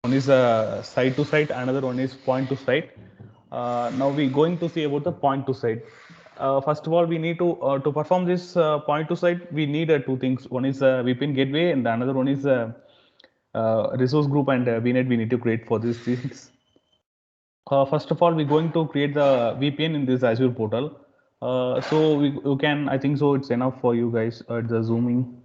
One is site to site, another one is point to site. Now we're going to see about the point to site. First of all, we need to perform this point to site. We need two things. One is VPN gateway, and the another one is resource group and VNet. We need to create for these things. First of all, we're going to create the VPN in this Azure portal. So you can, I think so. It's enough for you guys. The zooming.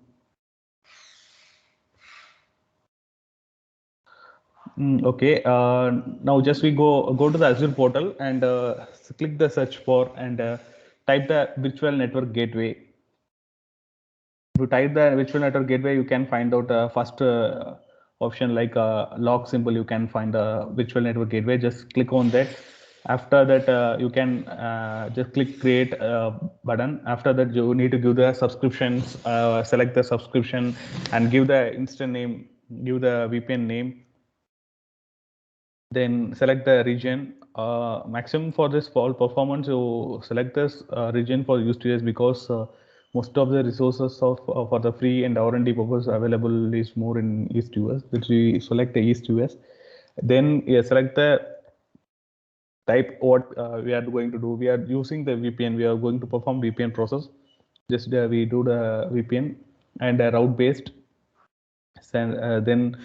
Okay. Now just we go to the Azure portal and click the search for and type the virtual network gateway. If you type the virtual network gateway, you can find out first option like log symbol. You can find the virtual network gateway. Just click on that. After that, you can just click create button. After that, you need to give the subscriptions. Select the subscription and give the instant name. Give the VPN name. Then select the region. Maximum for this fall performance, you select this region for Use US because most of the resources of for the free and R&D purpose available is more in East US. Which we select the East US. Then select the type what we are going to do. We are using the VPN. We are going to perform VPN process. Just we do the VPN and route based. Then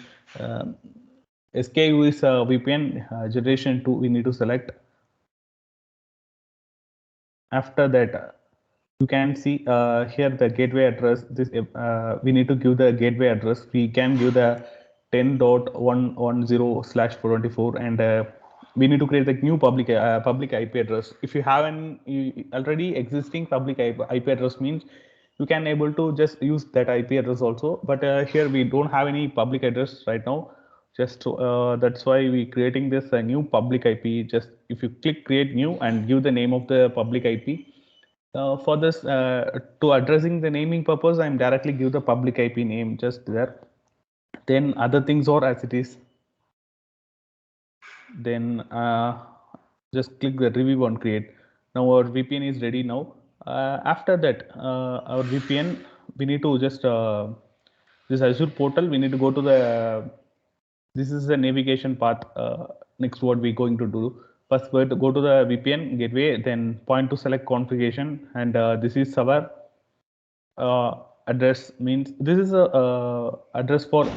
SKU is VPN generation 2. We need to select. After that, you can see here the gateway address. This we need to give the gateway address. We can give the 10.110/424 and we need to create the new public IP address. If you have an already existing public IP address means you can able to just use that IP address also. But here we don't have any public address right now. Just that's why we creating this new public IP. Just if you click create new and give the name of the public IP. For this to addressing the naming purpose, I'm directly give the public IP name just there. Then other things are as it is. Then just click the review on create. Now our VPN is ready now. After that, our VPN, we need to just this Azure portal. We need to go to the. This is the navigation path. Next, what we're going to do. First, we have to go to the VPN gateway, then point to select configuration, and this is our address. Means this is a address for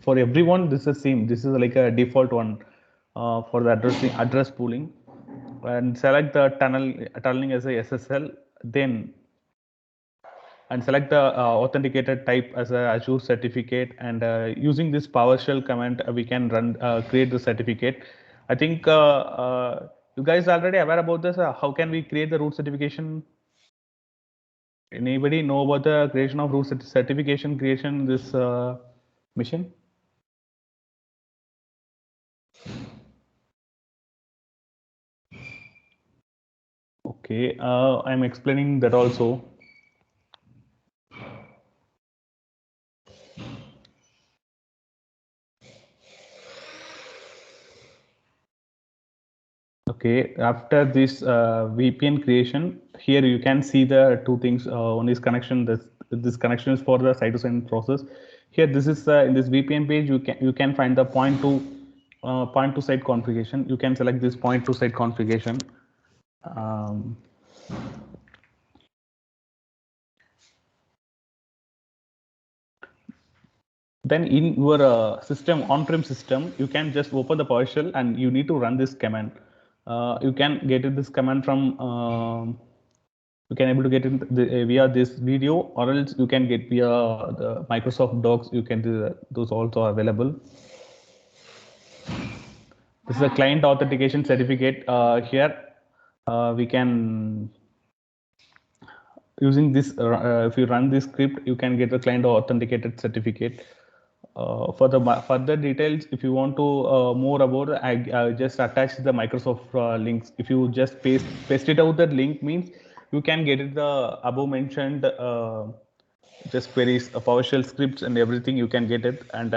everyone. This is same. This is like a default one for the address pooling, and select the tunneling as a SSL. Then and select the authenticated type as a Azure certificate, and using this PowerShell command we can run create the certificate. I think you guys already aware about this. How can we create the root certification? Anybody know about the creation of root certification creation in this mission? Okay, I'm explaining that also. Okay, after this VPN creation, here you can see the two things. One is connection. This connection is for the site-to-site process. Here, this is in this VPN page. You can find the point to site configuration. You can select this point to site configuration. Then in your system on-prem system, you can just open the PowerShell and you need to run this command. You can get this command from you can able to get it via this video, or else you can get via the Microsoft Docs. You can do those also available. This is a client authentication certificate. Here we can using this if you run this script, you can get the client authenticated certificate. For the further details, if you want to more about, I just attach the Microsoft links. If you just paste it out, that link means you can get it the above mentioned just queries, PowerShell scripts and everything. You can get it, and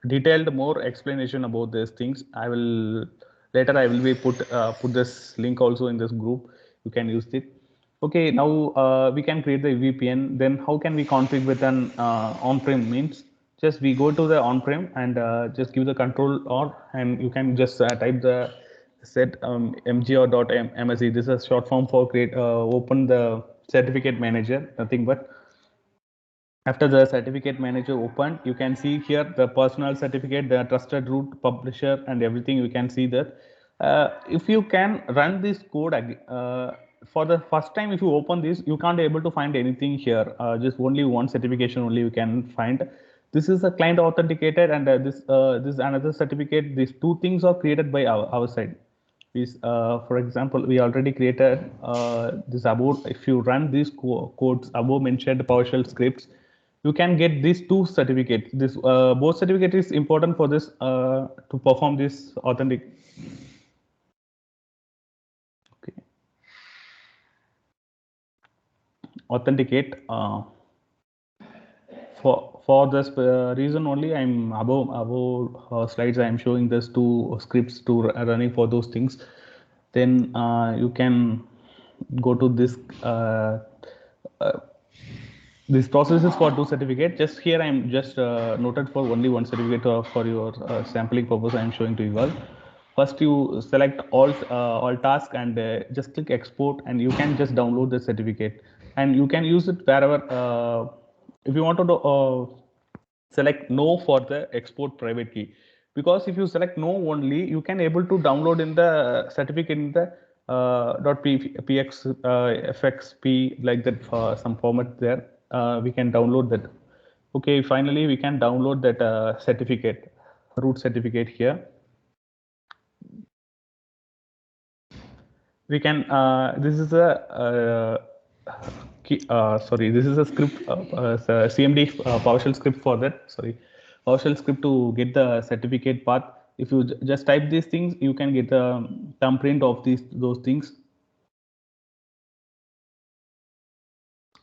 detailed more explanation about these things. I will later. I will be put this link also in this group. You can use it. Okay, now we can create the VPN. Then how can we configure with an on-prem means? just we go to the on-prem and just give the control or, and you can just type the set mg or .msc. This is a short form for create open the certificate manager, nothing but. After the certificate manager opened, you can see here the personal certificate, the trusted root publisher, and everything. You can see that. If you can run this code for the first time, if you open this, you can't able to find anything here. Just only one certification only you can find. This is a client authenticated, and this another certificate. These two things are created by our side is for example, we already created this above. If you run these codes above mentioned PowerShell scripts, you can get these two certificates. This both certificate is important for this to perform this authenticate. For this reason only, I'm above slides. I'm showing this two scripts to running for those things. Then you can go to this. This process is for two certificate. Just here I'm just noted for only one certificate for your sampling purpose. I'm showing to you all. First, you select all tasks and just click export, and you can just download the certificate, and you can use it wherever. If you want to select no for the export private key, because if you select no only, you can able to download in the certificate in the .px fxp like that some format there. We can download that. Okay, finally we can download that certificate, root certificate here. We can this is a sorry, this is a script, cmd PowerShell script for that. Sorry, PowerShell script to get the certificate path. If you just type these things, you can get a thumbprint of those things.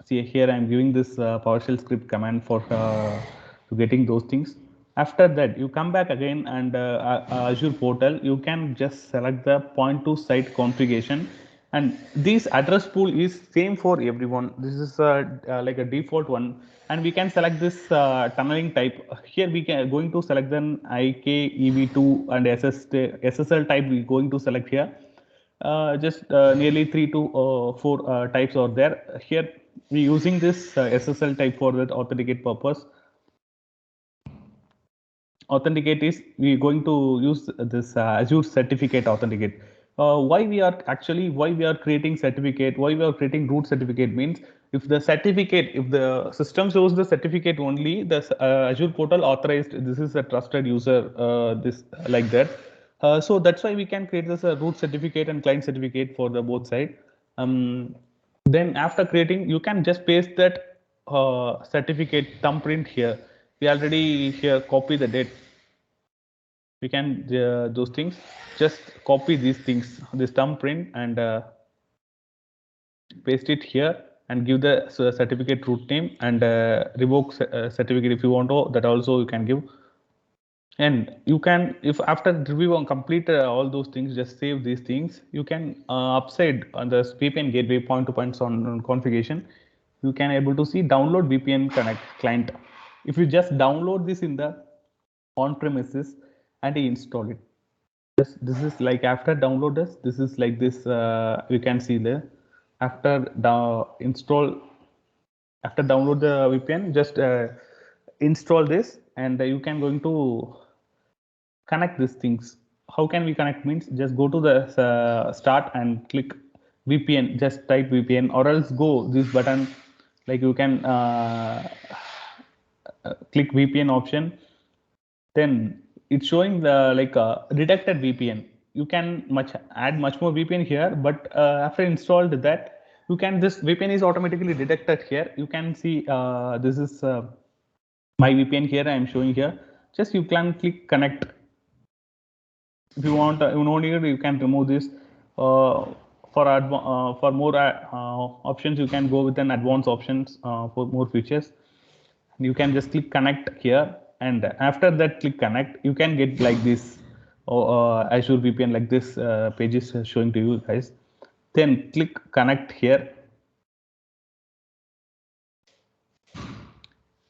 See here, I'm giving this PowerShell script command for to getting those things. After that, you come back again and Azure portal. You can just select the point-to-site configuration, and this address pool is same for everyone. This is like a default one, and we can select this tunneling type. Here we can going to select then IK EV2 and SSL type. We going to select here. Just nearly 3 to 4 types are there. Here we using this SSL type for that authenticate purpose. Authenticate is we going to use this Azure certificate authenticate. Why we are creating certificate, why we are creating root certificate means, if the system shows the certificate only, the Azure portal authorized this is a trusted user, this like that. So that's why we can create this root certificate and client certificate for the both side. Then after creating, you can just paste that certificate thumbprint here. We already here copy the date. We can those things, just copy these things, this thumbprint, and paste it here and give the certificate root name and revoke certificate if you want to, that also you can give. And you can, if after review and complete all those things, just save these things. You can upside on the VPN gateway point-to-point on configuration, you can able to see download VPN connect client. If you just download this in the on premises and install it, this is like after download this is like this. You can see there after install, after download the VPN, just install this, and you can going to connect these things. How can we connect means, just go to the start and click VPN, just type VPN, or else go this button, like you can click VPN option. Then it's showing the like detected VPN. You can add much more VPN here, but after installed that, you can, this VPN is automatically detected here. You can see this is my VPN here. I am showing here. Just you can click connect. If you want, you know, you can remove this. For more options, you can go with an advanced options for more features. You can just click connect here, and after that click connect, you can get like this Azure VPN, like this page is showing to you guys. Then click connect here.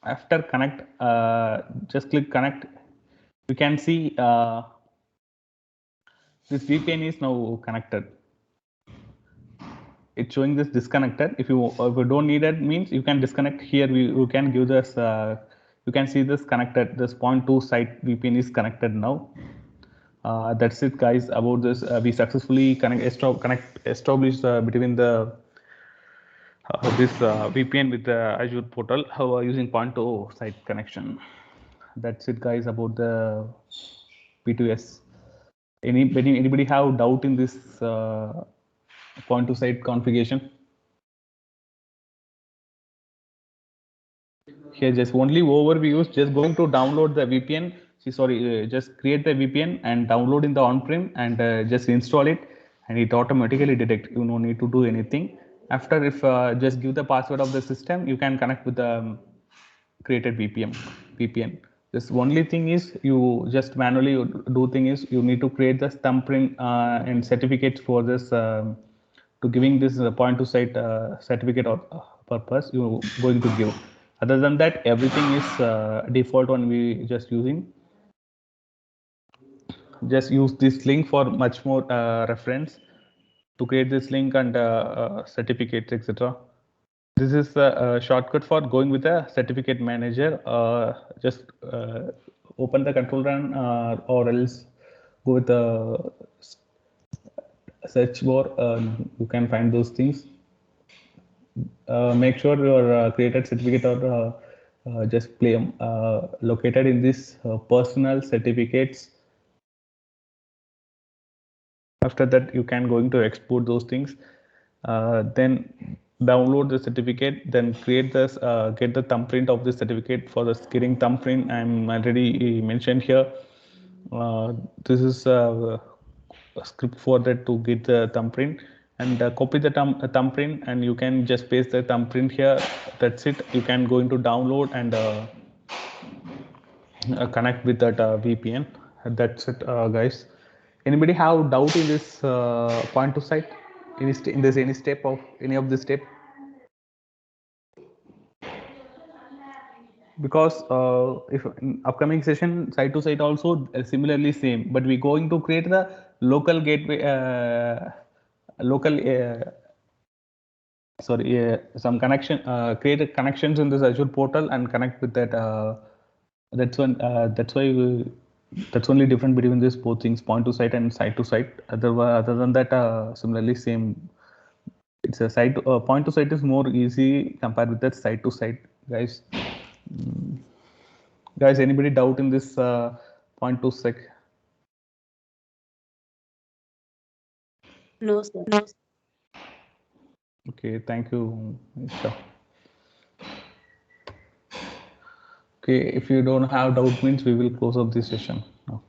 After connect, just click connect. You can see this VPN is now connected. It's showing this disconnected. If you don't need it, means you can disconnect here. You can give this. You can see this connected. This point-to-site VPN is connected now. That's it, guys. About this, we successfully established between the this VPN with the Azure portal using point-to-site connection. That's it, guys, about the P2S. Anybody have doubt in this point-to-site configuration? Here, just only overviews. Just going to download the VPN. Just create the VPN and download in the on-prem and just install it, and it automatically detect. You no need to do anything. After, if just give the password of the system, you can connect with the created VPN. This only thing is you just manually do thing is you need to create the thumbprint and certificates for this to giving this point-to-site certificate or purpose you going to give. Other than that, everything is default one we just using. Just use this link for much more reference to create this link and certificates, etc. This is a shortcut for going with a certificate manager. Just open the control run or else go with the search bar. You can find those things. Make sure your created certificate or just play located in this personal certificates. After that, you can going to export those things. Then download the certificate, then create this, get the thumbprint of the certificate. For the getting thumbprint, I'm already mentioned here. This is a script for that to get the thumbprint, and copy the thumbprint, and you can just paste the thumbprint here. That's it. You can go into download and connect with that VPN. That's it, guys. Anybody have doubt in this point-to-site? In this any step of any of this step? Because if in upcoming session site-to-site also similarly same, but we're going to create the local gateway, local some connection, create connections in this Azure portal and connect with that. That's one. That's why that's only different between these both things, point-to-site and site-to-site. Other than that, similarly same. It's a site point-to-site is more easy compared with that site-to-site, guys. Guys, anybody doubt in this point-to-site? No, sir. Okay, thank you, Isha. Okay, if you don't have doubt, means we will close up this session now.